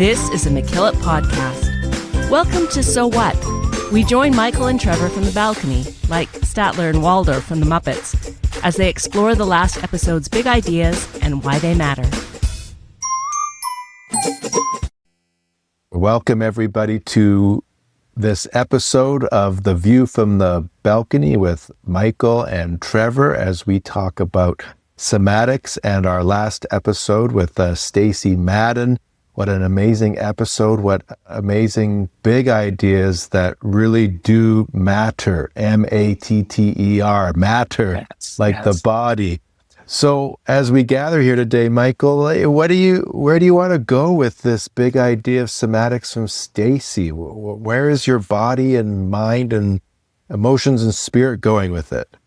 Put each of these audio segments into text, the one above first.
This is a McKillop podcast. Welcome to So What? We join Michael and Trevor from the balcony, like Statler and Waldorf from the Muppets, as they explore the last episode's big ideas and why they matter. Welcome, everybody, to this episode of The View from the Balcony with Michael and Trevor as we talk about somatics, and our last episode with Stacey Madden. What an amazing episode. What amazing big ideas that really do matter. M-A-T-T-E-R, matter, yes, like yes. the body. So as we gather here today, Michael, where do you want to go with this big idea of somatics from Stacey? Where is your body and mind and emotions and spirit going with it?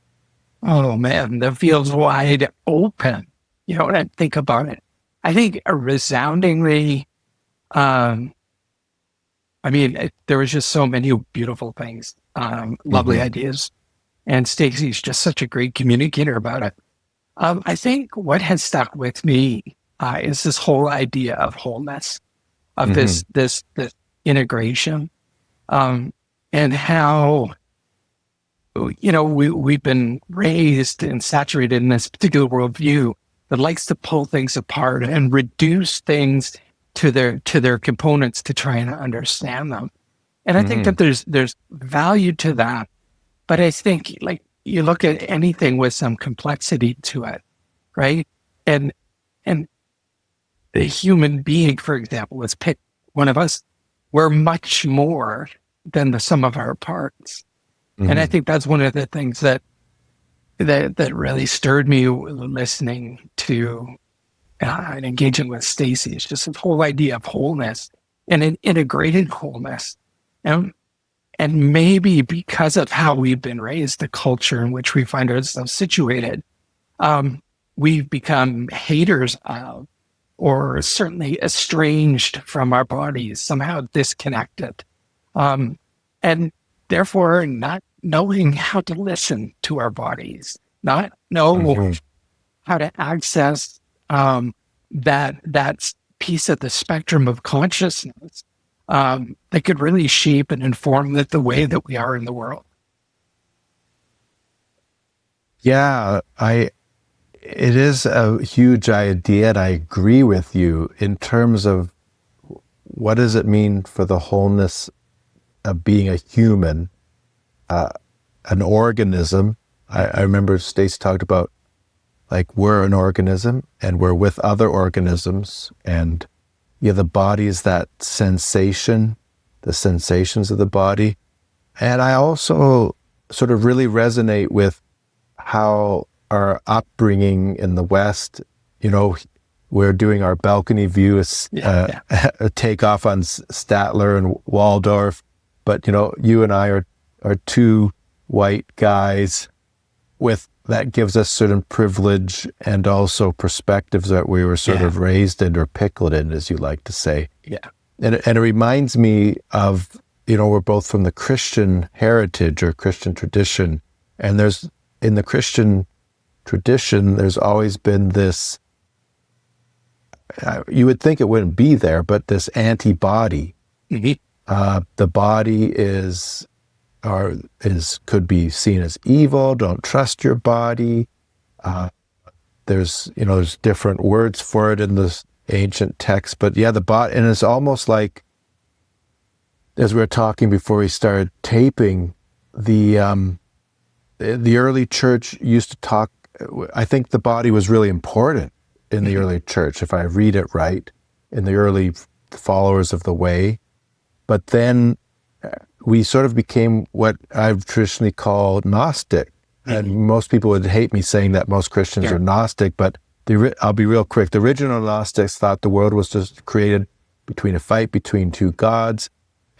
Oh man, the field's wide open. You know, when I think about it, I think resoundingly, there was just so many beautiful things, lovely ideas. And Stacey's just such a great communicator about it. I think what has stuck with me is this whole idea of wholeness, of this integration, and how, you know, we've been raised and saturated in this particular worldview that likes to pull things apart and reduce things to their components to try and understand them. And I think that there's value to that. But I think, like, you look at anything with some complexity to it, right? And the human being, for example, let's pick one of us, we're much more than the sum of our parts. And I think that's one of the things that really stirred me listening to and engaging with Stacey. It's just this whole idea of wholeness and an integrated wholeness. And maybe because of how we've been raised, the culture in which we find ourselves situated, we've become haters of, or certainly estranged from our bodies, somehow disconnected. And therefore not knowing how to listen to our bodies, not know how to access that piece of the spectrum of consciousness that could really shape and inform the way that we are in the world. Yeah, it is a huge idea, and I agree with you in terms of what does it mean for the wholeness of being a human, an organism. I remember Stacey talked about, like, we're an organism and we're with other organisms, and the body is that sensation, the sensations of the body. And I also sort of really resonate with how our upbringing in the West, you know, we're doing our balcony view, a takeoff on Statler and Waldorf. But, you know, you and I are two white guys with that gives us certain privilege and also perspectives that we were sort of raised in or pickled in, as you like to say. Yeah. And it reminds me of, you know, we're both from the Christian heritage or Christian tradition. And in the Christian tradition, there's always been this, you would think it wouldn't be there, but this antibody. The body could be seen as evil. Don't trust your body. There's different words for it in the ancient text, but the body, and it's almost like, as we were talking before we started taping, the early church used to talk. I think the body was really important in the early church, if I read it right, in the early followers of the way. But then we sort of became what I've traditionally called Gnostic. And most people would hate me saying that most Christians are Gnostic, but I'll be real quick. The original Gnostics thought the world was just created between a fight between two gods,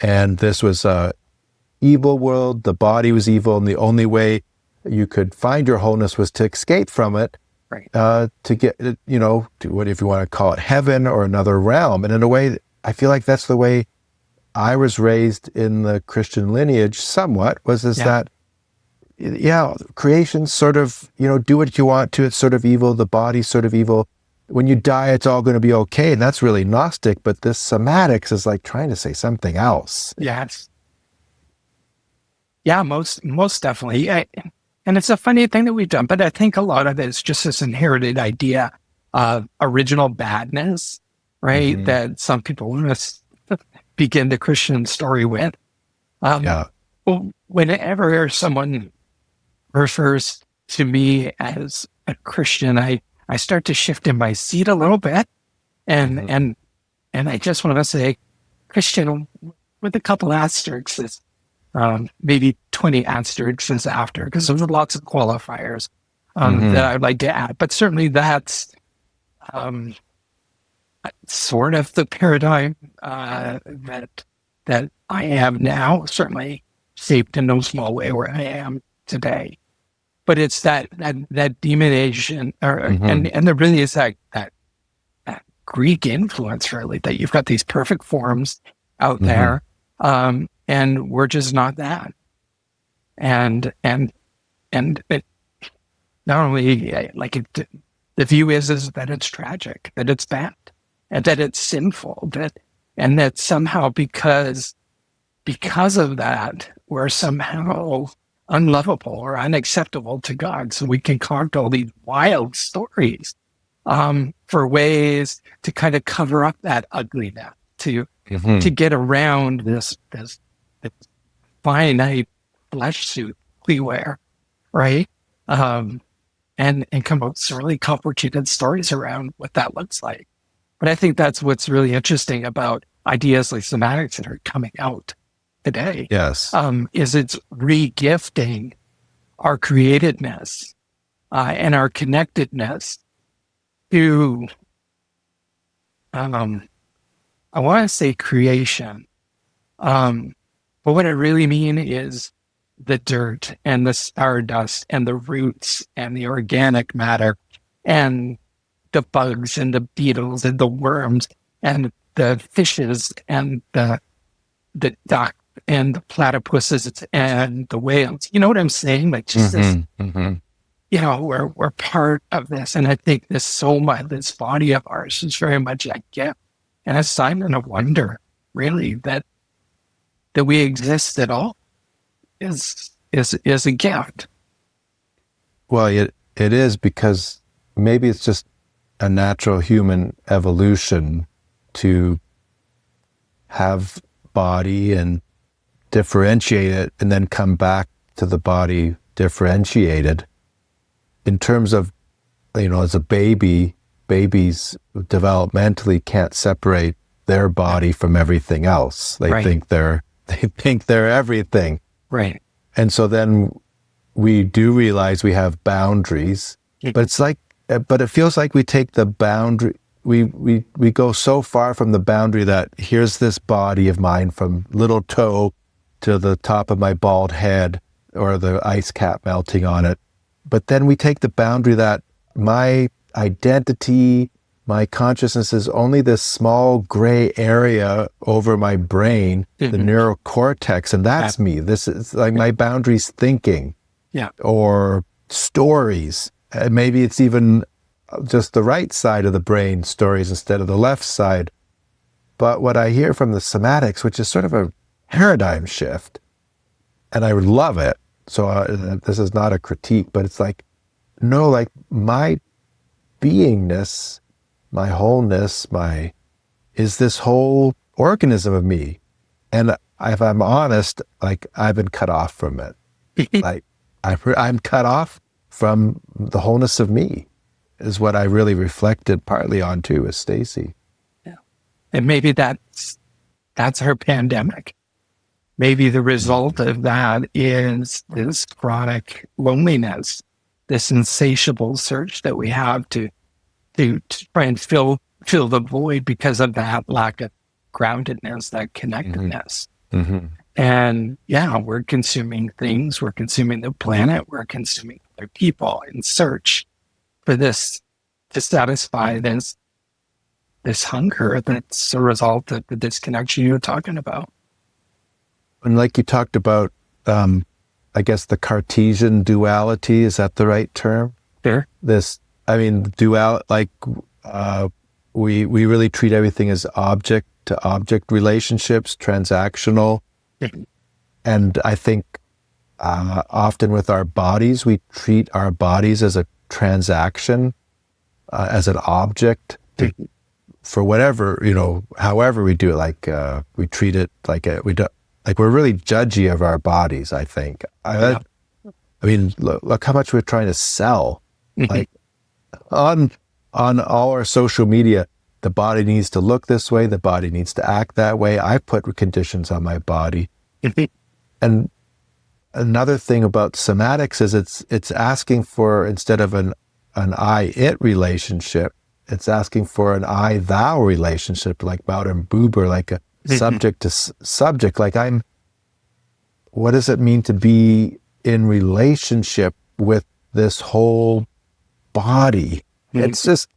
and this was a evil world. The body was evil, and the only way you could find your wholeness was to escape from it, to get, to what, if you want to call it, heaven or another realm. And in a way, I feel like that's the way I was raised in the Christian lineage somewhat, that creation sort of, do what you want to, it's sort of evil, the body's sort of evil. when you die, it's all going to be okay. And that's really Gnostic, but this somatics is like trying to say something else. Yes. Yeah, most definitely. And it's a funny thing that we've done, but I think a lot of it is just this inherited idea of original badness, right? Mm-hmm. That some people want to begin the Christian story with. Yeah. Well, whenever someone refers to me as a Christian, I start to shift in my seat a little bit, and Mm-hmm. and I just want to say Christian with a couple asterisks, maybe 20 asterisks after, because there's lots of qualifiers Mm-hmm. that I'd like to add. But certainly that's sort of the paradigm that I am now, certainly shaped in no small way where I am today. But it's that demonization, and there really is that Greek influence, really, that you've got these perfect forms out there, and we're just not that. And it, not only like it, the view is that it's tragic, that it's bad, and that it's sinful, and that somehow because of that, we're somehow unlovable or unacceptable to God. So we concoct all these wild stories for ways to kind of cover up that ugliness, to get around this finite flesh suit we wear, right? And come up with some really complicated stories around what that looks like. But I think that's what's really interesting about ideas like somatics that are coming out today. Yes. Is it's re-gifting our createdness and our connectedness to, I want to say creation. But what I really mean is the dirt and the stardust and the roots and the organic matter and the bugs and the beetles and the worms and the fishes and the duck and the platypuses and the whales. You know what I'm saying? Like just this, you know, we're part of this. And I think this body of ours is very much a gift and a sign and a wonder, really, that we exist at all is a gift. Well, it is, because maybe it's just a natural human evolution to have body and differentiate it and then come back to the body differentiated. In terms of, you know, as a babies developmentally can't separate their body from everything else. They think they're everything. Right. And so then we do realize we have boundaries, but it feels like we take the boundary, we go so far from the boundary that here's this body of mine from little toe to the top of my bald head or the ice cap melting on it. But then we take the boundary that my identity, my consciousness is only this small gray area over my brain, the neurocortex, and that's me. This is like my boundaries thinking. Yeah. Or stories. Maybe it's even just the right side of the brain stories instead of the left side. But what I hear from the somatics, which is sort of a paradigm shift, and I love it. So this is not a critique, but it's like, no, like my beingness, my wholeness, is this whole organism of me. And if I'm honest, like I've been cut off from it. Like I'm cut off from the wholeness of me is what I really reflected partly on too with Stacey. Yeah. And maybe that's our pandemic. Maybe the result of that is this chronic loneliness, this insatiable search that we have to try and fill the void because of that lack of groundedness, that connectedness. And yeah, we're consuming things, we're consuming the planet, we're consuming other people in search for this, to satisfy this hunger that's a result of the disconnection you were talking about. And like you talked about, I guess the Cartesian duality, is that the right term? There. Dual, like we really treat everything as object to object relationships, transactional. And I think often with our bodies, we treat our bodies as a transaction, as an object for whatever, however we do it. Like we treat it like we're really judgy of our bodies, I think. I mean, look how much we're trying to sell. Like on all our social media, the body needs to look this way, the body needs to act that way. I put conditions on my body. And another thing about somatics is it's asking for, instead of an I-it relationship, it's asking for an I-thou relationship, like Bauer Buber, like a subject to subject. Like what does it mean to be in relationship with this whole body? It's just,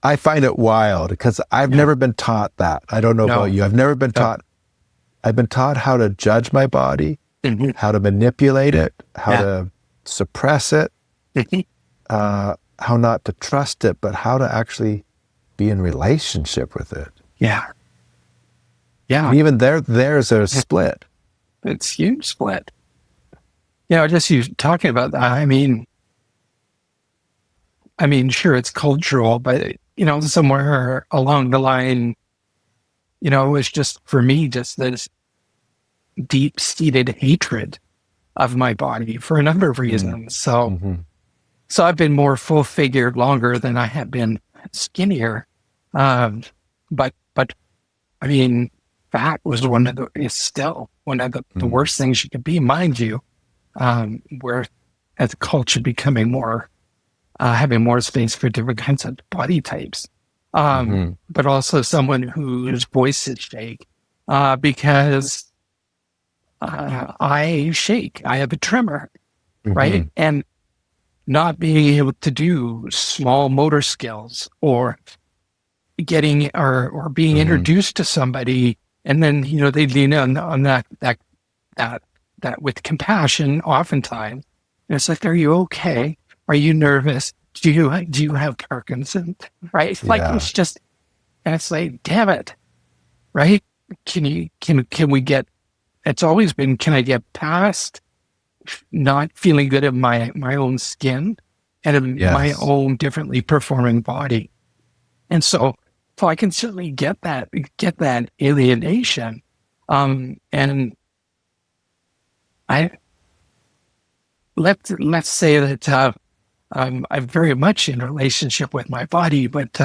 I find it wild because I've never been taught that. I don't know about you. I've never been taught. I've been taught how to judge my body, how to manipulate it, how to suppress it, how not to trust it, but how to actually be in relationship with it. Yeah. And even there's a split. It's huge split. Just you talking about that. I mean, sure, it's cultural, but somewhere along the line, it was just, for me, just this deep-seated hatred of my body for a number of reasons. So I've been more full-figured longer than I have been skinnier. But I mean, fat was is still one of the worst things you could be, mind you, where as a culture becoming more, having more space for different kinds of body types. But also someone whose voice is shake, because I shake. I have a tremor, right? And not being able to do small motor skills, or getting or being introduced to somebody, and then they lean on that with compassion. Oftentimes, and it's like, "Are you okay? Are you nervous? Do you have Parkinson's?" Right? Like it's just, and it's like, damn it, right? Can we get? It's always been, can I get past not feeling good in my own skin and in my own differently performing body? And so I can certainly get that alienation. And let's say that I'm very much in relationship with my body, but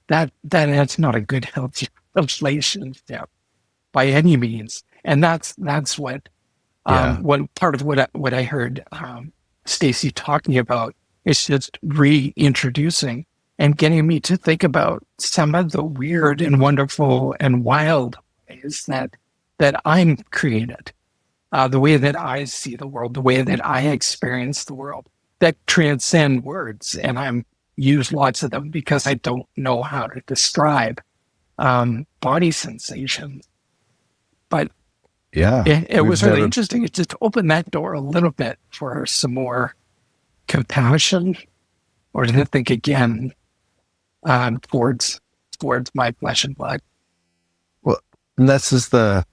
that's not a good, healthy relationship by any means. And that's what one part of what I heard Stacey talking about is just reintroducing and getting me to think about some of the weird and wonderful and wild ways that I'm created, the way that I see the world, the way that I experience the world, that transcend words. And I'm use lots of them because I don't know how to describe body sensations. But it was really interesting. It just opened that door a little bit for some more compassion, or to think again towards my flesh and blood. Well, and this is the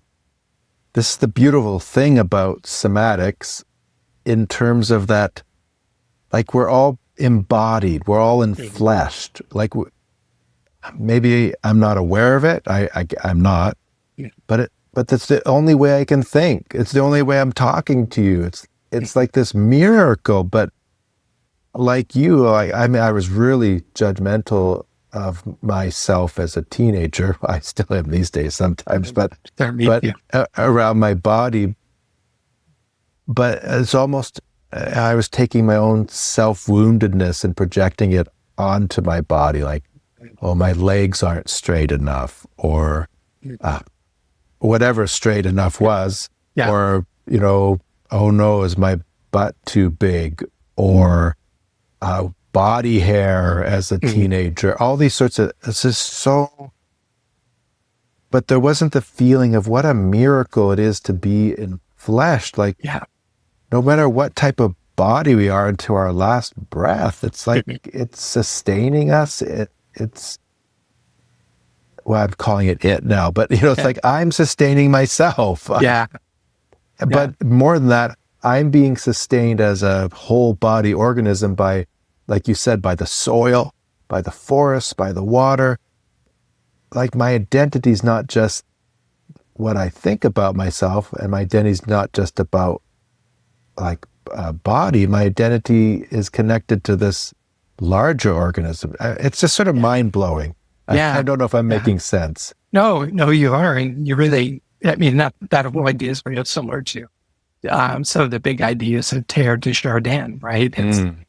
beautiful thing about somatics, in terms of that, like, we're all embodied, we're all enfleshed. Like, maybe I'm not aware of it. I'm not, but that's the only way I can think. It's the only way I'm talking to you. It's like this miracle. But like you, I mean, I was really judgmental of myself as a teenager. I still am these days sometimes, but around my body. But it's almost, I was taking my own self-woundedness and projecting it onto my body. Like, oh, my legs aren't straight enough, or whatever straight enough was, or, oh no, is my butt too big, or body hair as a teenager, all these sorts of, it's just so, but there wasn't the feeling of what a miracle it is to be in flesh. Like, no matter what type of body we are into our last breath, it's like it's sustaining us. it's, well, I'm calling it now, but it's like I'm sustaining myself. Yeah. But more than that, I'm being sustained as a whole body organism by, like you said, by the soil, by the forest, by the water. Like my identity is not just what I think about myself, and my identity is not just about like a body. My identity is connected to this larger organism. It's just sort of mind-blowing. Yeah. I don't know if I'm making sense. No, you are. And you really, I mean, that whole idea is very similar to some of the big ideas of Teilhard de Chardin, right?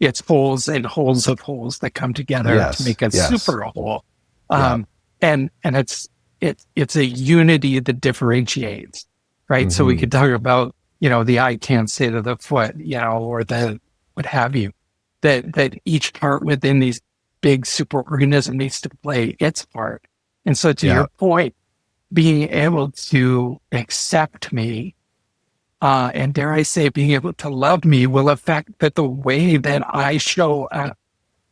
It's wholes and holes of holes that come together to make a super whole. And it's a unity that differentiates, right? So we could talk about, the eye can't say to the foot, or the what have you, that each part within these big superorganism needs to play its part. And so to your point, being able to accept me, and dare I say, being able to love me will affect the way that I show up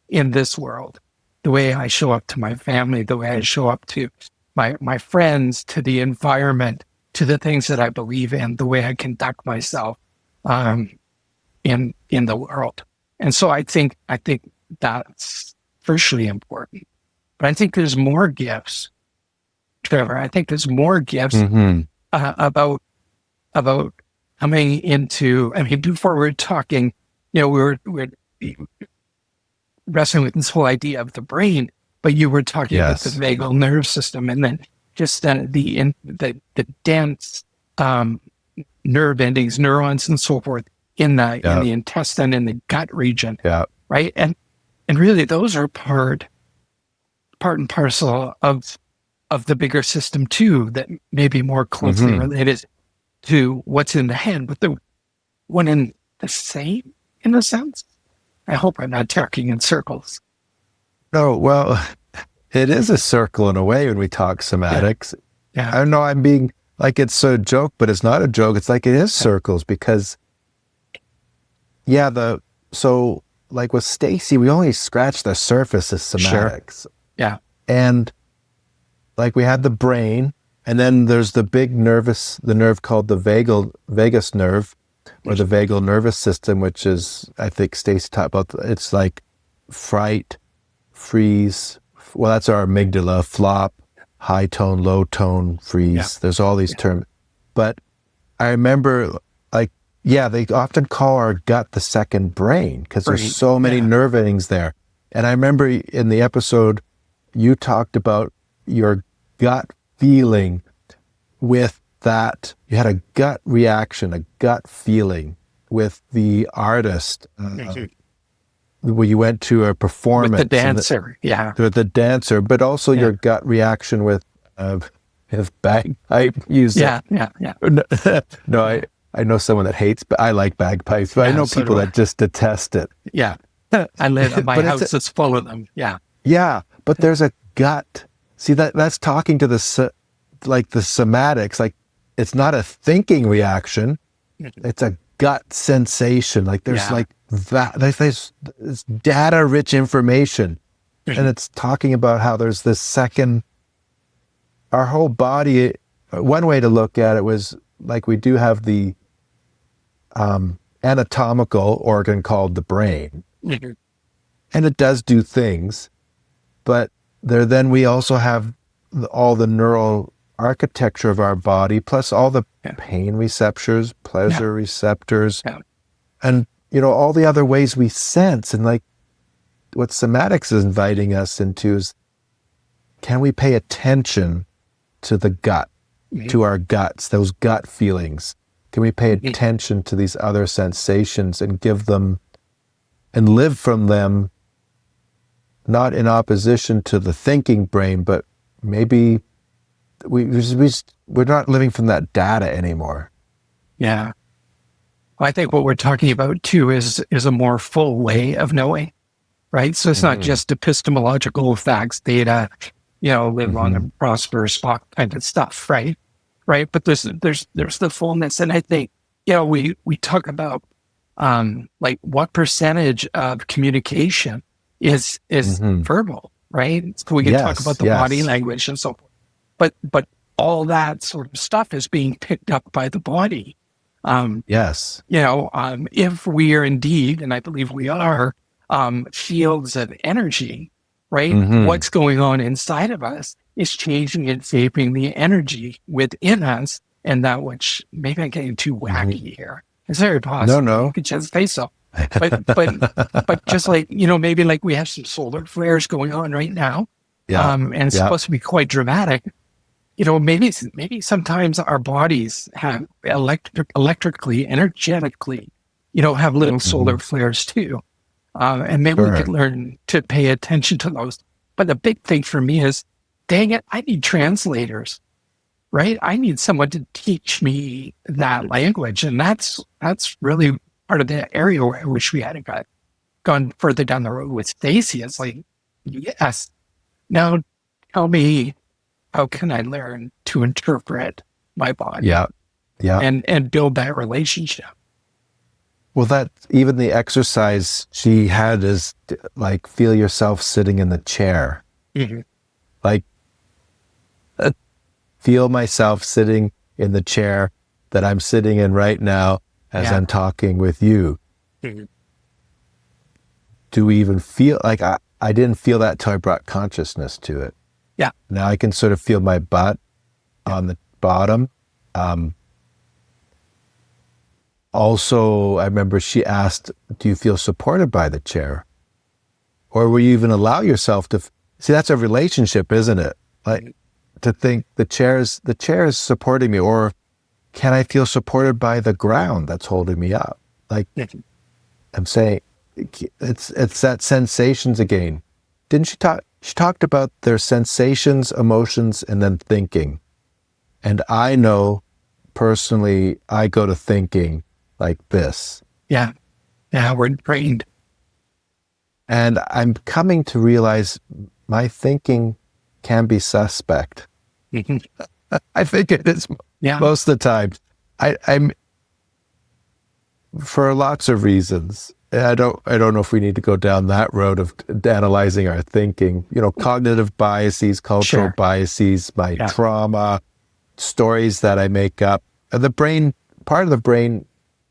in this world, the way I show up to my family, the way I show up to my friends, to the environment, to the things that I believe in, the way I conduct myself in the world. And so I think that's crucially important. But I think there's more gifts, Trevor. I think there's more gifts about coming into. I mean, before we were talking, we were wrestling with this whole idea of the brain, but you were talking about the vagal nerve system, and then just the dense nerve endings, neurons, and so forth in the intestine, in the gut region, right? And really, those are part and parcel of the bigger system too, that may be more closely related to what's in the head, but the one in the same, in a sense. I hope I'm not talking in circles. No, well, it is a circle in a way when we talk somatics. Yeah. I don't know, I'm being like, it's a joke, but it's not a joke. It's like it is circles because, so like with Stacey, we only scratched the surface of somatics. Sure. Yeah. And like we had the brain, and then there's the big the nerve called the vagus nerve, or the vagal nervous system, which is, I think Stacey talked about, it's like fright, freeze. Well, that's our amygdala, flop, high tone, low tone, freeze. Yeah. There's all these terms. But I remember they often call our gut the second brain because there's so many nerve endings there. And I remember in the episode, you talked about your gut feeling with that. You had a gut reaction, a gut feeling with the artist. When you went to a performance. With the dancer, With the dancer, but also your gut reaction with bagpipe music. Yeah. No, I know someone that hates, but I like bagpipes, but I know people that just detest it. Yeah. I live, my house is full of them. Yeah. Yeah, but there's a gut. See, that's talking to the somatics, like it's not a thinking reaction, it's a gut sensation. Like there's like that, there's data rich information. And it's talking about how there's this second, our whole body, one way to look at it was like we do have the anatomical organ called the brain. And it does do things, but then we also have all the neural architecture of our body, plus all the pain receptors, pleasure receptors, and all the other ways we sense. And like what somatics is inviting us into is, can we pay attention to the gut, to our guts, those gut feelings? Can we pay attention to these other sensations and give them and live from them, not in opposition to the thinking brain, but maybe we're not living from that data anymore. Yeah. Well, I think what we're talking about too is a more full way of knowing, right? So it's not just epistemological facts, data, live long and prosper, Spock kind of stuff, right? Right. But there's the fullness. And I think, we talk about like what percentage of communication is verbal, right? So we can talk about the yes. body language and so forth. But all that sort of stuff is being picked up by the body. Yes. If we are indeed, and I believe we are, fields of energy, right? Mm-hmm. What's going on inside of us is changing and shaping the energy within us, and that which, maybe I'm getting too wacky here. It's very possible. No. You could just say so. But just like, maybe like we have some solar flares going on right now, and it's supposed to be quite dramatic. Maybe sometimes our bodies have electrically, energetically, have little solar flares too. And maybe we could learn to pay attention to those. But the big thing for me is, dang it, I need translators, right? I need someone to teach me that language. And that's really part of the area where I wish we had gone further down the road with Stacey. It's like, yes, now tell me, how can I learn to interpret my body? Yeah. And build that relationship. Well, that even the exercise she had is like, feel yourself sitting in the chair. Mm-hmm. Like, feel myself sitting in the chair that I'm sitting in right now as I'm talking with you. Mm-hmm. Do we even feel like I didn't feel that till I brought consciousness to it. Yeah. Now I can sort of feel my butt on the bottom. Also, I remember she asked, do you feel supported by the chair? Or will you even allow yourself to see, that's a relationship, isn't it? Like, to think the chair is supporting me, or can I feel supported by the ground that's holding me up? Like, I'm saying, it's that sensations again. Didn't she talk? She talked about their sensations, emotions, and then thinking. And I know personally, I go to thinking like this. Yeah, we're trained. And I'm coming to realize my thinking can be suspect. I think it is most of the time. I'm for lots of reasons. I don't know if we need to go down that road of analyzing our thinking. Cognitive biases, cultural biases, my trauma, stories that I make up. The brain, part of the brain,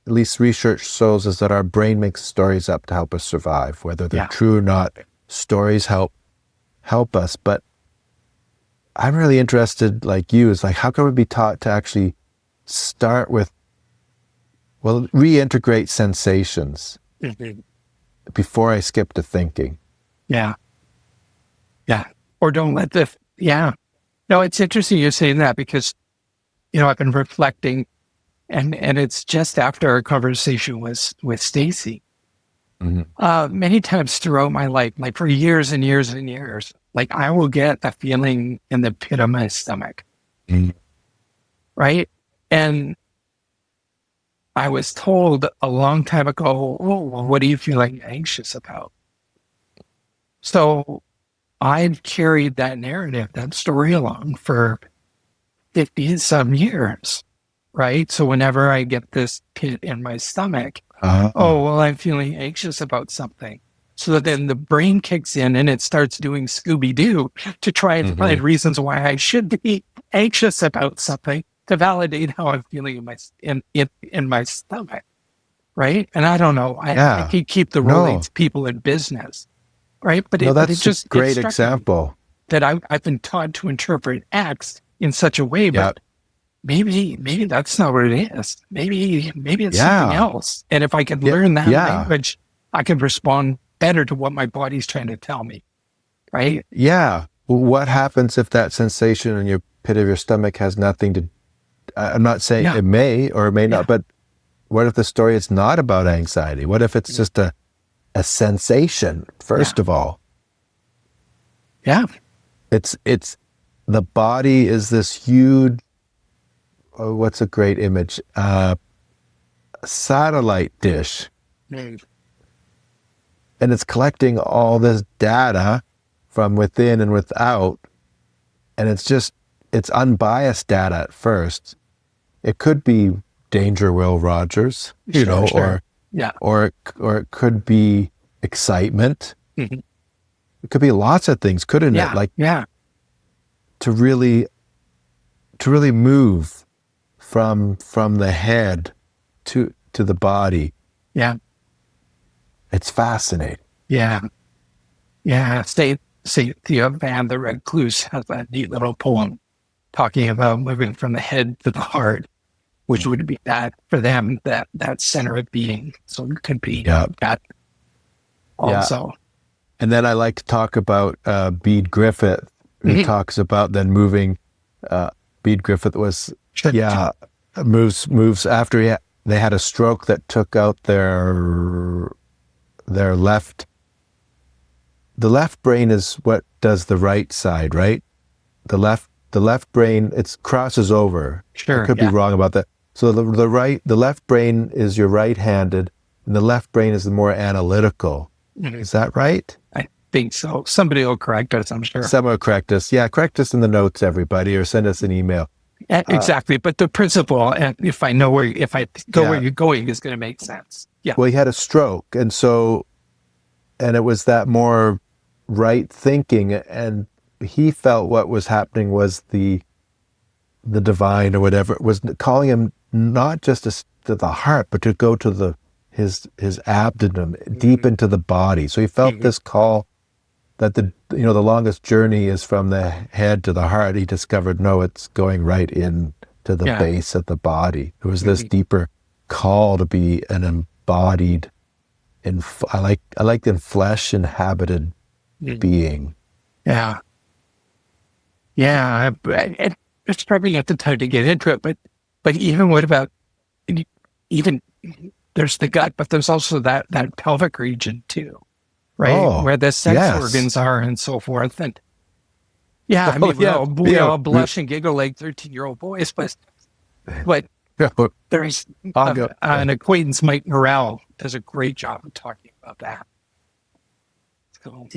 at least research shows, is that our brain makes stories up to help us survive. Whether they're true or not, stories help us. But I'm really interested, like you, is like, how can we be taught to actually start with, reintegrate sensations before I skip to thinking? Yeah. Or don't let No, it's interesting you're saying that, because, I've been reflecting, and it's just after our conversation with Stacey. Many times throughout my life, like for years and years and years, like I will get a feeling in the pit of my stomach. Right? And I was told a long time ago, what are you feeling anxious about? So I've carried that narrative, that story along for 50-some years, right? So whenever I get this pit in my stomach, I'm feeling anxious about something. So then the brain kicks in and it starts doing Scooby-Doo to try and find reasons why I should be anxious about something, to validate how I'm feeling in my stomach, right? And I don't know. I can keep the rolling people in business, right? But that's it just a great example. That I've been taught to interpret X in such a way, but maybe that's not what it is. Maybe it's something else. And if I could learn that language, I can respond better to what my body's trying to tell me, right? Yeah. Well, what happens if that sensation in your pit of your stomach has nothing to, I'm not saying it may or it may not, but what if the story is not about anxiety? What if it's just a sensation, first of all? Yeah. It's the body is this huge, what's a great image? Satellite dish. And it's collecting all this data from within and without. And it's unbiased data at first. It could be Danger Will Rogers, or it could be excitement. It could be lots of things, couldn't it? Like to really move from the head to the body. Yeah. It's fascinating. Yeah. Yeah. Saint Theo Van the Recluse has that neat little poem talking about moving from the head to the heart, which would be that for them, that center of being. So it could be that also. Yeah. And then I like to talk about Bede Griffith, who talks about then moving. Bede Griffith was moves after they had a stroke that took out their left. The left brain is what does the right side, right? The left brain, it crosses over. Sure, I could be wrong about that. So the left brain is your right-handed, and the left brain is the more analytical. Is that right? I think so. Somebody will correct us, I'm sure. Someone will correct us. Yeah, correct us in the notes, everybody, or send us an email. Exactly. But the principle, and if I know where you're going, is going to make sense. Yeah. Well, he had a stroke, and it was that more right thinking, and he felt what was happening was the divine or whatever was calling him not just to the heart, but to go to his abdomen, deep into the body. So he felt this call that the longest journey is from the head to the heart. He discovered, no, it's going right in to the base of the body. There was this deeper call to be an embodied, I like in flesh inhabited being. Yeah. Yeah. It's probably not the time to get into it, but even what about, even there's the gut, but there's also that pelvic region too, right? Where the sex organs are and so forth. And I mean, we all blush and giggle like 13-year-old boys, but there's an acquaintance, Mike Morrell, does a great job of talking about that. So,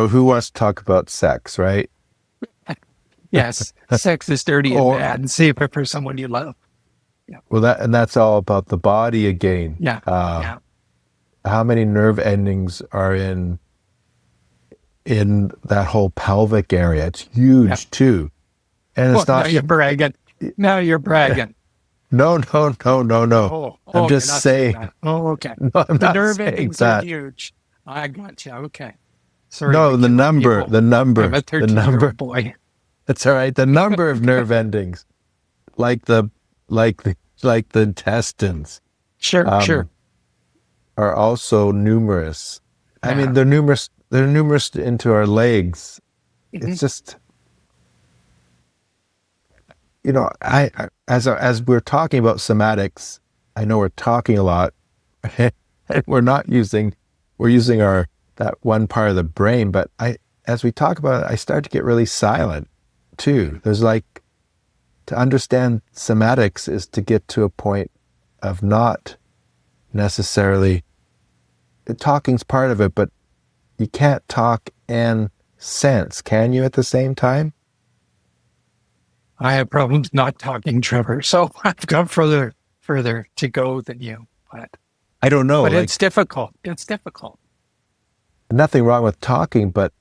who wants to talk about sex, right? Yes, sex is dirty and bad, and save it for someone you love. Yeah. Well, that's all about the body again. Yeah. How many nerve endings are in that whole pelvic area? It's huge too, and it's not. Now you're bragging. No. I'm just saying. Okay. No, I'm the not nerve saying endings that. are huge. I got you. Okay. Sorry. No, the number. I'm a 13-year-old boy. That's all right. The number of nerve endings, like the intestines, sure, are also numerous. I mean, they're numerous. They're numerous into our legs. It's just, I as we're talking about somatics, I know we're talking a lot. We're using that one part of the brain, but as we talk about it, I start to get really silent too. There's to understand somatics is to get to a point of not necessarily, talking's part of it, but you can't talk and sense, can you, at the same time? I have problems not talking, Trevor, so I've got further to go than you, but I don't know. But it's difficult. It's difficult. Nothing wrong with talking, but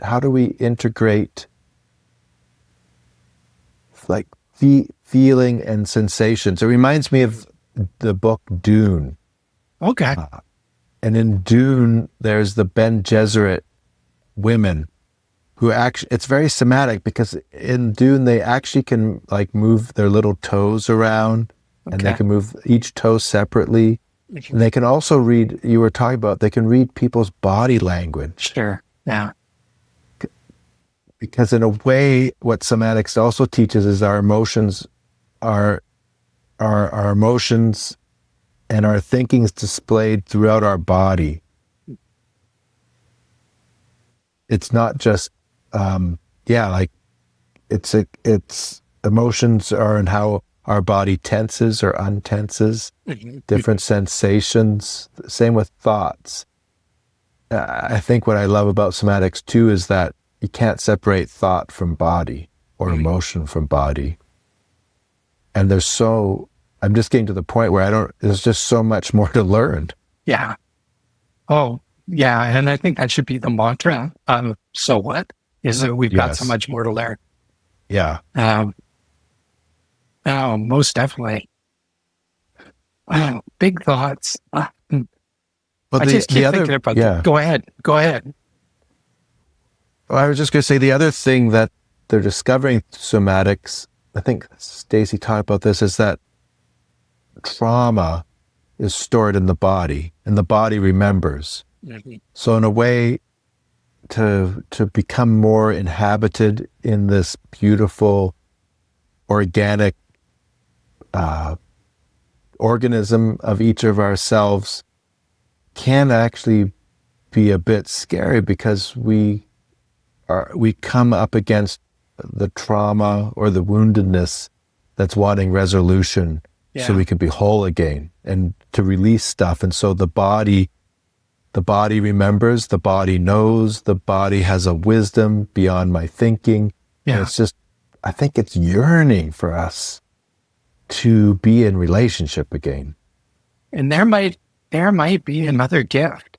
how do we integrate feeling and sensations? It reminds me of the book Dune. Okay. And in Dune, there's the Bene Gesserit women who actually, it's very somatic because in Dune, they actually can move their little toes around and they can move each toe separately. And they can also read, you were talking about, they can read people's body language. Sure. Yeah. Because in a way, what somatics also teaches is our emotions, our emotions and our thinking is displayed throughout our body. It's not just, it's emotions are in how our body tenses or untenses, different sensations, same with thoughts. I think what I love about somatics too is that you can't separate thought from body or emotion from body. And I'm just getting to the point where there's just so much more to learn. Yeah. Oh, Yeah, and I think that should be the mantra of So What, is that we've got so Yes. much more to learn. Yeah. Oh, most definitely. Wow, big thoughts. Well, I just keep thinking about that. Go ahead. Well, I was just going to say the other thing that they're discovering somatics, I think Stacey talked about this, is that trauma is stored in the body and the body remembers. Mm-hmm. So in a way to become more inhabited in this beautiful organic organism of each of ourselves can actually be a bit scary because we come up against the trauma or the woundedness that's wanting resolution so we can be whole again and to release stuff. And so the body remembers, the body knows, the body has a wisdom beyond my thinking. Yeah. And it's just, I think it's yearning for us to be in relationship again. And there might be another gift.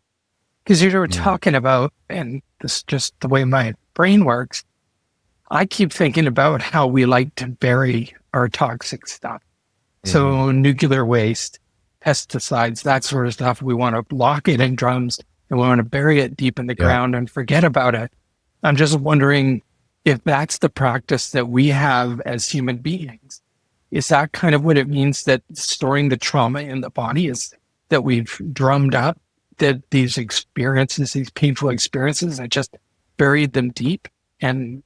Because you were talking about, and this is just the way my brain works, I keep thinking about how we like to bury our toxic stuff. So nuclear waste, pesticides, that sort of stuff, we want to lock it in drums and we want to bury it deep in the ground and forget about it. I'm just wondering if that's the practice that we have as human beings. Is that kind of what it means, that storing the trauma in the body is that we've drummed up, that these experiences, these painful experiences, I just buried them deep, and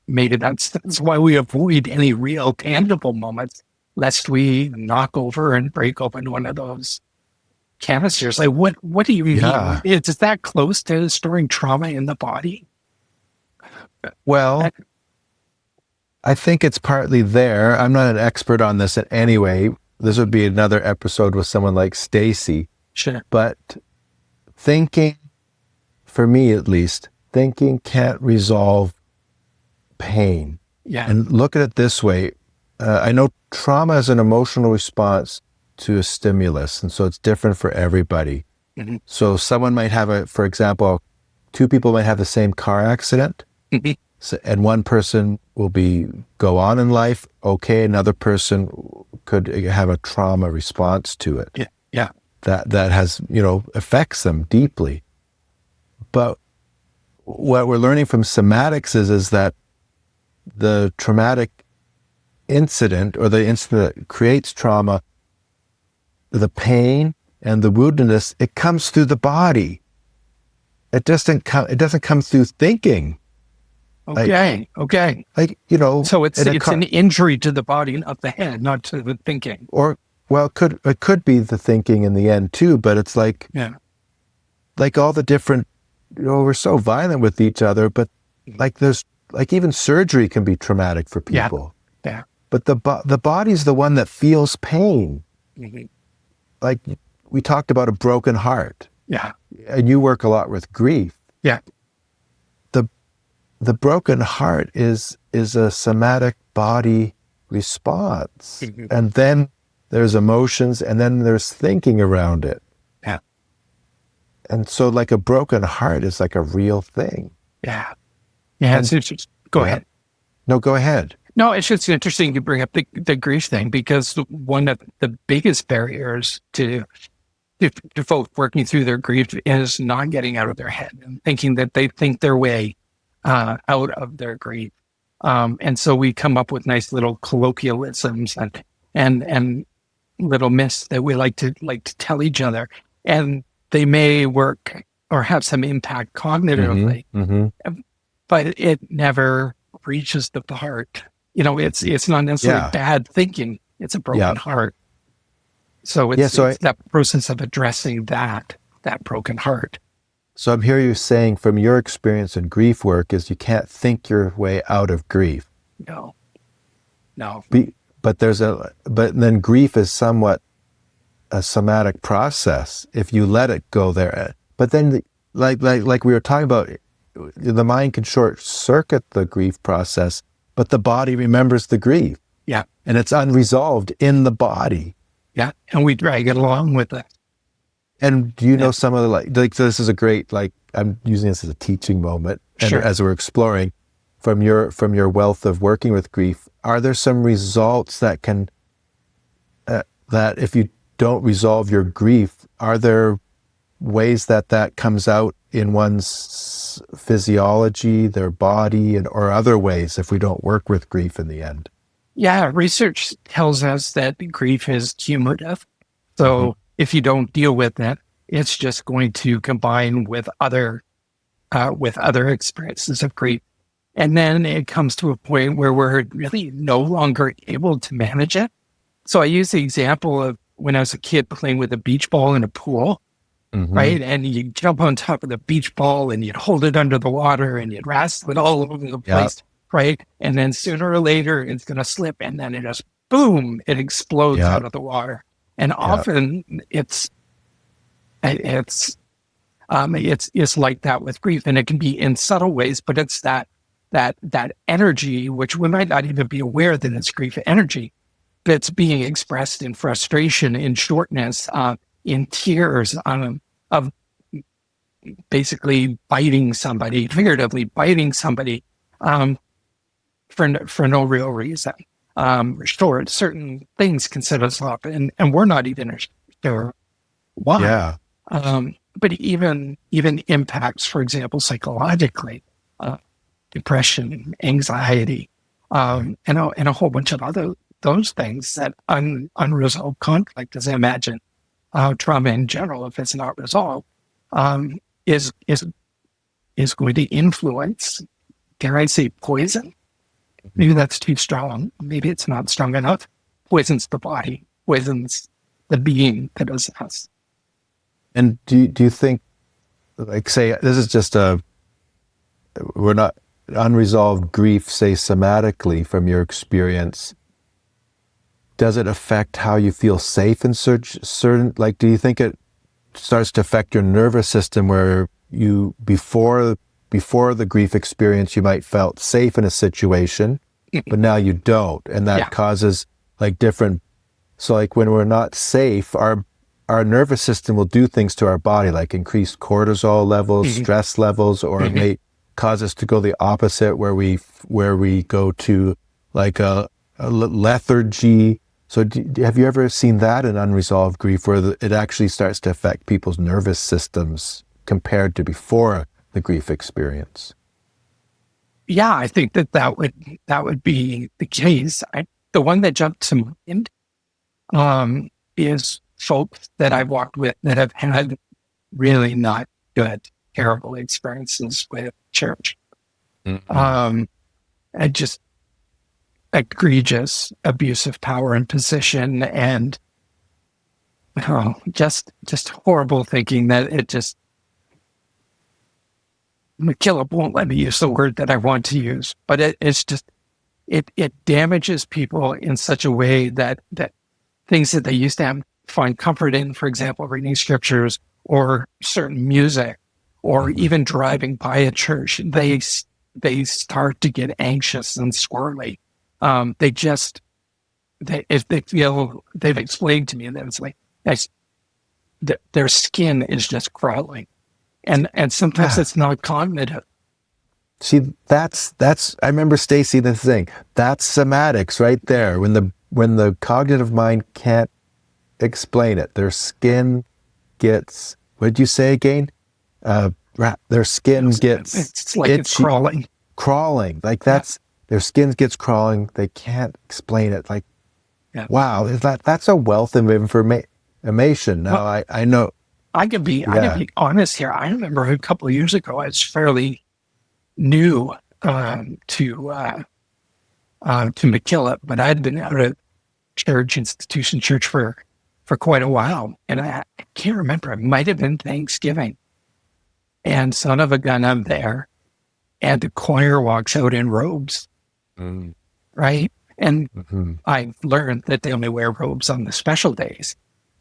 maybe that's why we avoid any real tangible moments, lest we knock over and break open one of those canisters. Like, what do you mean? Is that close to storing trauma in the body? Well, I think it's partly there. I'm not an expert on this in any way. This would be another episode with someone like Stacey. Sure. But thinking, for me at least, thinking can't resolve pain. Yeah. And look at it this way. I know trauma is an emotional response to a stimulus, and so it's different for everybody. Mm-hmm. So someone might have for example, two people might have the same car accident, and one person will go on in life okay, another person could have a trauma response to it. Yeah. That has, affects them deeply. But what we're learning from somatics is that the traumatic incident, or the incident that creates trauma, the pain and the woundedness, it comes through the body. It doesn't come through thinking. Okay. So it's an injury to the body, not the head, not to the thinking. Or, well, it could be the thinking in the end too, but it's like all the different, we're so violent with each other, but there's even surgery can be traumatic for people. Yeah. But the body's the one that feels pain. Mm-hmm. Like we talked about a broken heart. Yeah. And you work a lot with grief. Yeah. The broken heart is a somatic body response. Mm-hmm. And then there's emotions, and then there's thinking around it. Yeah. And so like a broken heart is like a real thing. Yeah. Yeah. It's interesting. Go ahead. No, go ahead. No, it's just interesting you bring up the grief thing, because one of the biggest barriers to folks working through their grief is not getting out of their head and thinking that they think their way out of their grief. And so we come up with nice little colloquialisms and little myths that we like to tell each other, and they may work or have some impact cognitively, but it never reaches the heart. It's not necessarily bad thinking; it's a broken heart. So it's that process of addressing that broken heart. So I'm hearing you saying, from your experience in grief work, is you can't think your way out of grief. No. But then grief is somewhat a somatic process if you let it go there. But then, like we were talking about, the mind can short circuit the grief process, but the body remembers the grief. Yeah. And it's unresolved in the body. Yeah. And we drag it along with it. And do you know some of the like this is a great, like, I'm using this as a teaching moment, and Sure. as we're exploring from your wealth of working with grief, are there some results that can that if you don't resolve your grief, are there ways that comes out in one's physiology, their body, or other ways if we don't work with grief in the end? Yeah, research tells us that grief is cumulative. So if you don't deal with it, it's just going to combine with other experiences of grief. And then it comes to a point where we're really no longer able to manage it. So I use the example of when I was a kid playing with a beach ball in a pool, right? And you jump on top of the beach ball and you'd hold it under the water and you'd wrestle it all over the place, right? And then sooner or later it's going to slip, and then it just, boom, it explodes out of the water. And often it's like that with grief, and it can be in subtle ways, but it's that energy, which we might not even be aware that it's grief energy, that's being expressed in frustration, in shortness, in tears, of basically biting somebody, figuratively biting somebody, for no real reason. Sure, certain things can set us up, and we're not even sure why. Yeah. But even impacts, for example, psychologically, depression, anxiety, and a whole bunch of other those things that unresolved conflict, as I imagine, trauma in general, if it's not resolved, is going to influence, dare I say, poison. Maybe that's too strong. Maybe it's not strong enough. Poisons the body, poisons the being that is us. And do you think, like, say, this is just we're not unresolved grief, say, somatically from your experience, does it affect how you feel safe in certain, like, do you think it starts to affect your nervous system where you, before the grief experience, you might felt safe in a situation, but now you don't, and that causes like different, so like when we're not safe, our nervous system will do things to our body, like increased cortisol levels, stress levels, or it may cause us to go the opposite, where we go to like a lethargy. So have you ever seen that in unresolved grief, where it actually starts to affect people's nervous systems compared to before the grief experience? Yeah, I think that would be the case. The one that jumped to mind is folks that I've walked with that have had really not good, terrible experiences with church. And just egregious abuse of power and position, and just horrible thinking that it just, McKillop won't let me use the word that I want to use, but it's just, it damages people in such a way that things that they used to find comfort in, for example, reading scriptures or certain music, or even driving by a church, they start to get anxious and squirrely. If they feel, they've explained to me that it's like their skin is just crawling, and sometimes it's not cognitive. See, that's I remember Stacey the thing. That's somatics right there. When the cognitive mind can't explain it, their skin gets, what did you say again? Their skin gets, it's like itchy, it's crawling. Like that's, their skin gets crawling. They can't explain it. Like, wow, that's a wealth of information. Now, well, I know. I can be honest here. I remember a couple of years ago, I was fairly new to McKillop, but I'd been out of institution church for quite a while, and I can't remember. It might have been Thanksgiving, and son of a gun, I'm there, and the choir walks out in robes, right? And I've learned that they only wear robes on the special days.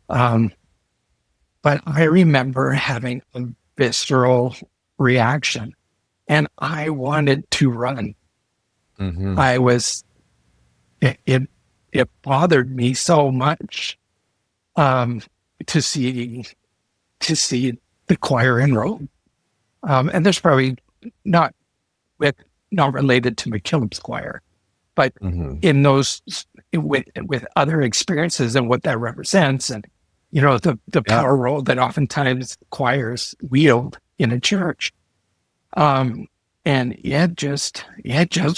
But I remember having a visceral reaction, and I wanted to run. It bothered me so much to see to see the choir in Rome. And there's probably not related to McKillop's choir, but in those with other experiences and what that represents, and the power role that oftentimes choirs wield in a church. And it just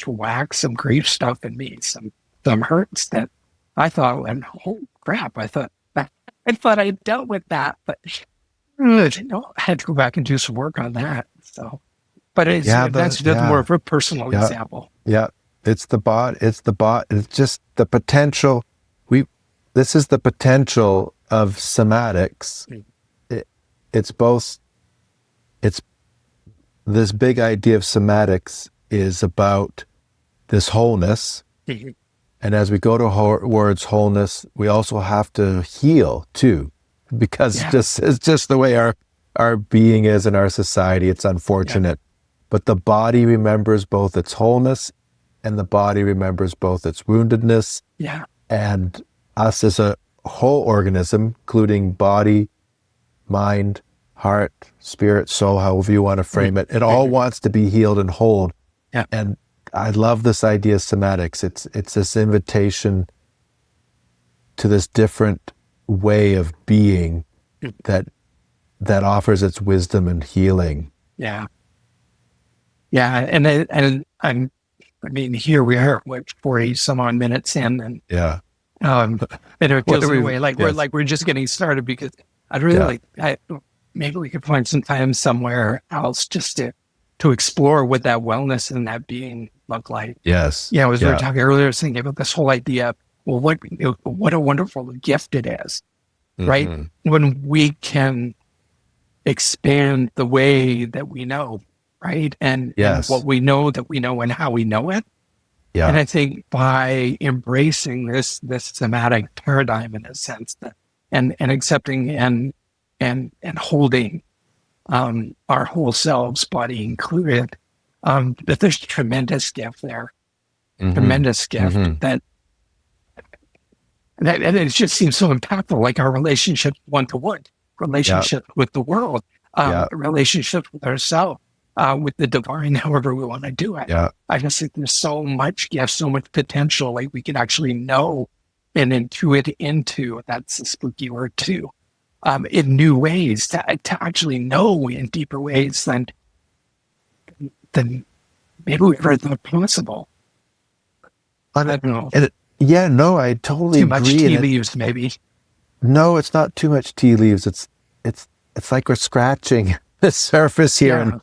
whacked some grief stuff in me, some hurts that I thought, and oh crap, I thought I dealt with that, but I had to go back and do some work on that. So, but that's just more of a personal example. Yeah, it's the bot. It's just the potential. This is the potential of somatics. It's this big idea of somatics is about this wholeness. And as we go towards wholeness, we also have to heal too, because it's just the way our being is in our society. It's unfortunate. But the body remembers both its wholeness and the body remembers both its woundedness. Yeah. And us as a whole organism, including body, mind, heart, spirit, soul, however you want to frame it, it all wants to be healed and whole. Yeah. And I love this idea of somatics. It's this invitation to this different way of being that offers its wisdom and healing. Yeah. Yeah. And I mean, here we are, 40 some odd minutes in, and and it feels in a way like we're just getting started, because I'd really maybe we could find some time somewhere else just to explore what that wellness and that being look like. Yes. Yeah, as we were talking earlier, I was thinking about this whole idea of, well, what a wonderful gift it is, right? When we can expand the way that we know, right? And what we know that we know and how we know it. Yeah. And I think by embracing this somatic paradigm, in a sense, that and accepting and holding our whole selves, body included, that there's tremendous gift there. Tremendous gift that it just seems so impactful, like our relationship one-to-one, relationship with the world, relationship with ourselves, with the divine, however we want to do it. Yeah. I just think there's so much gift, so much potential, like we can actually know and intuit into, that's a spooky word too, in new ways, to actually know in deeper ways than maybe we ever thought possible. I don't know. I totally agree. Too much tea leaves, maybe. No, it's not too much tea leaves. It's like we're scratching the surface here, and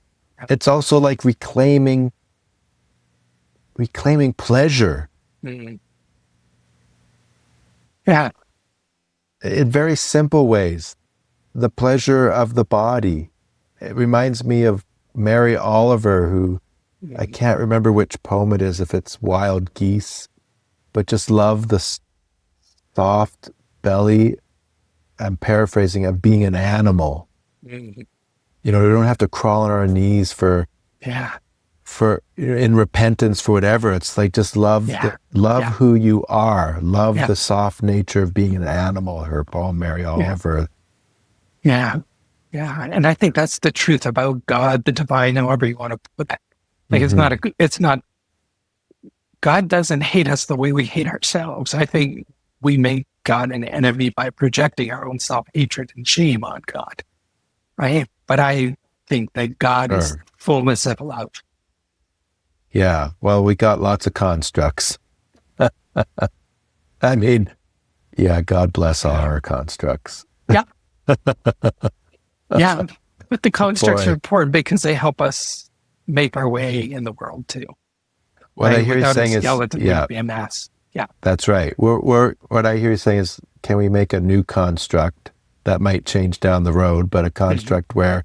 it's also like reclaiming pleasure. Yeah. In very simple ways. The pleasure of the body. It reminds me of Mary Oliver, who I can't remember which poem it is, if it's Wild Geese, but just love the soft belly, I'm paraphrasing, of being an animal. We don't have to crawl on our knees for in repentance for whatever. It's like just love who you are. Love the soft nature of being an animal. Her poem, Mary Oliver. Yeah. And I think that's the truth about God, the divine, however you want to put it. Like it's not, God doesn't hate us the way we hate ourselves. I think we make God an enemy by projecting our own self-hatred and shame on God. Right? But I think that God is fullness of love. Yeah. Well, we got lots of constructs. I mean, God bless all our constructs. Yeah. Yeah. But the constructs are important because they help us make our way in the world too. What I hear you saying is, be a mess. Yeah. That's right. What I hear you saying is, can we make a new construct that might change down the road, but a construct where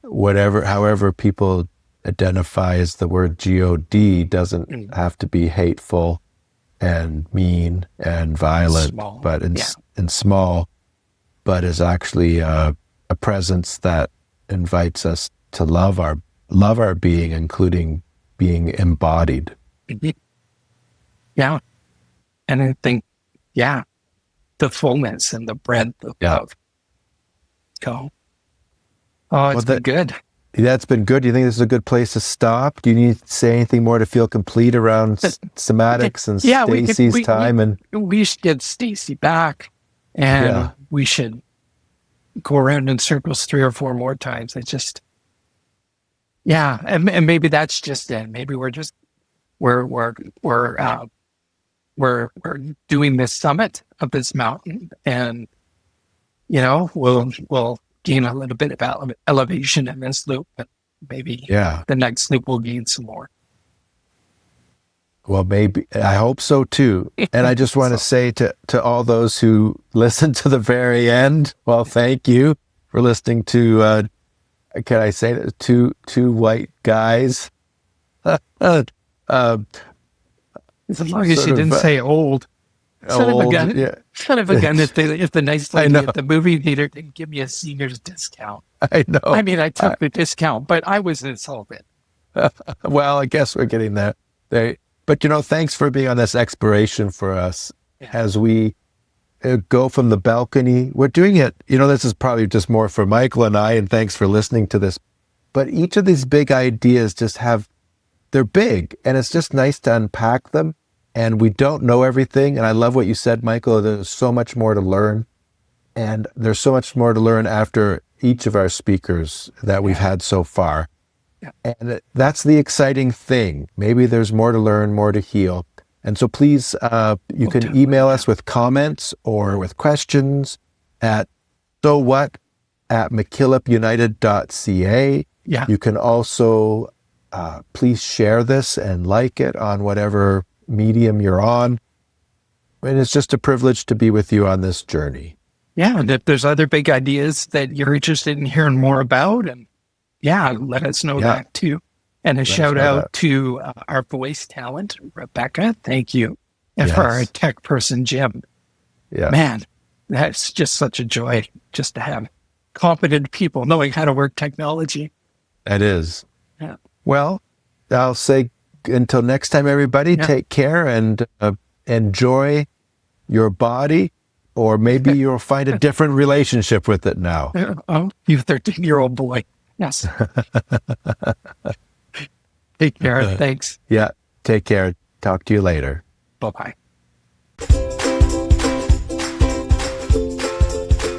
however people identify as the word God doesn't have to be hateful and mean and violent, small. But and small, but is actually a presence that invites us to love our being, including being embodied. Yeah. And I think, the fullness and the breadth of love. So, Oh, it's been good. That's been good. Do you think this is a good place to stop? Do you need to say anything more to feel complete around somatics and Stacey's time? We should get Stacey back, and we should go around in circles 3 or 4 more times. It's just, and maybe that's just it. Maybe we're doing this summit of this mountain, and we'll gain a little bit of elevation in this loop, but maybe the next loop will gain some more. Well, maybe. I hope so too. And I just want to say to all those who listened to the very end, well, thank you for listening to, can I say that, two white guys? As long as you didn't say old. Son of a gun, if the nice lady at the movie theater didn't give me a senior's discount. I know. I mean, I took the discount, but I was insulted. Well, I guess we're getting there. But, thanks for being on this exploration for us as we go from the balcony. We're doing it, this is probably just more for Michael and I, and thanks for listening to this. But each of these big ideas they're big, and it's just nice to unpack them. And we don't know everything. And I love what you said, Michael. There's so much more to learn. And there's so much more to learn after each of our speakers that we've had so far. Yeah. And that's the exciting thing. Maybe there's more to learn, more to heal. And so please, you can email us with comments or with questions at sowhat@mckillopunited.ca. Yeah. You can also please share this and like it on whatever medium you're on. And it's just a privilege to be with you on this journey. Yeah, and if there's other big ideas that you're interested in hearing more about, and let us know that too. And a shout out to our voice talent, Rebekah. Thank you. And for our tech person, Jim. Yeah. Man, that's just such a joy just to have competent people knowing how to work technology. It is. Yeah. Well, I'll say until next time, everybody, take care and enjoy your body, or maybe you'll find a different relationship with it now. You 13-year-old boy. Yes. Take care. Thanks. Yeah. Take care. Talk to you later. Bye-bye.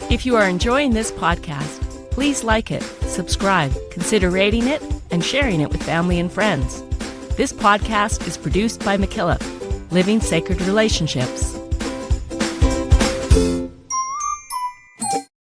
If you are enjoying this podcast, please like it, subscribe, consider rating it, and sharing it with family and friends. This podcast is produced by McKillop, Living Sacred Relationships.